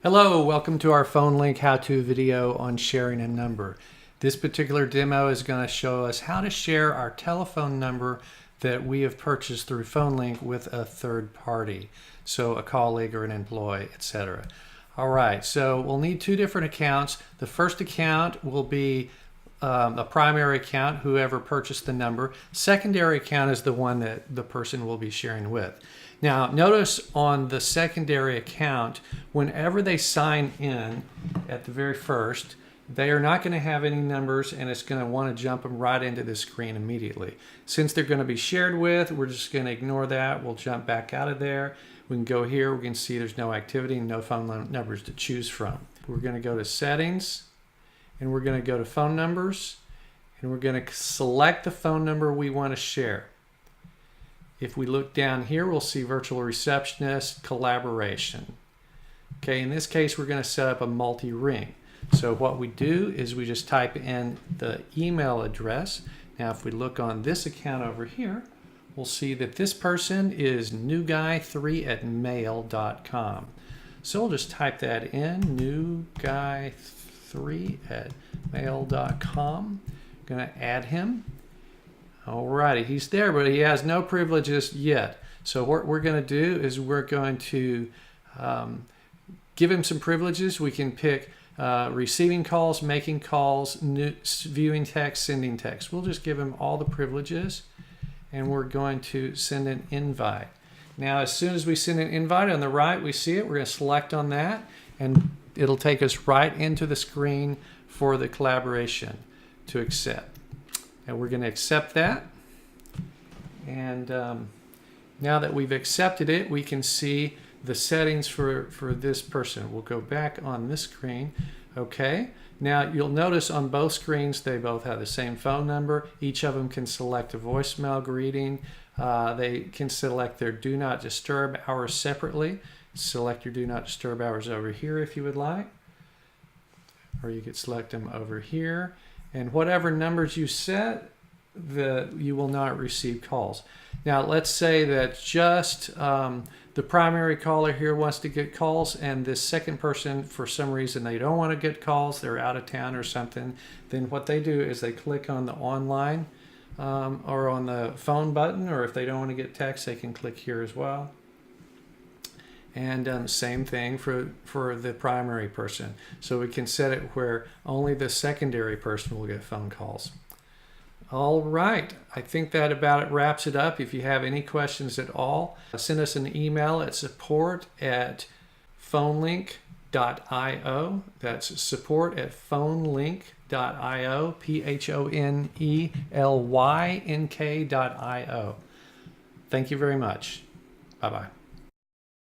Hello, welcome to our PhoneLynk how-to video on sharing a number. This particular demo is going to show us how to share our telephone number that we have purchased through PhoneLynk with a third party, so a colleague or an employee, etc. Alright, so we'll need two different accounts. The first account will be a primary account, whoever purchased the number. Secondary account is the one that the person will be sharing with. Now notice on the secondary account, whenever they sign in at the very first, they are not going to have any numbers and it's going to want to jump them right into the screen immediately. Since they're going to be shared with, we're just going to ignore that. We'll jump back out of there. We can go here, we can see there's no activity and no phone numbers to choose from. We're going to go to settings and we're going to go to phone numbers and we're going to select the phone number we want to share. If we look down here, we'll see virtual receptionist, collaboration. Okay, in this case, we're going to set up a multi-ring. So what we do is we just type in the email address. Now, if we look on this account over here, we'll see that this person is newguy3@mail.com. So we'll just type that in, newguy3@mail.com. Going to add him. Alrighty, he's there, but he has no privileges yet. So what we're going to do is we're going to give him some privileges. We can pick receiving calls, making calls, viewing text, sending text. We'll just give him all the privileges, and we're going to send an invite. Now, as soon as we send an invite on the right, we see it. We're going to select on that, and it'll take us right into the screen for the collaboration to accept. And we're going to accept that. And now that we've accepted it, we can see the settings for this person. We'll go back on this screen. Okay. Now you'll notice on both screens they both have the same phone number. Each of them can select a voicemail greeting. They can select their do not disturb hours separately. Select your do not disturb hours over here if you would like. Or you could select them over here. And whatever numbers you set, you will not receive calls. Now let's say that just the primary caller here wants to get calls, and this second person, for some reason, they don't want to get calls, they're out of town or something. Then what they do is they click on the online or on the phone button, or if they don't want to get text, they can click here as well. And same thing for the primary person. So we can set it where only the secondary person will get phone calls. All right, I think that about wraps it up. If you have any questions at all, send us an email at support@phonelynk.io. That's support@phonelynk.io, PHONELYNK.io. Thank you very much. Bye-bye.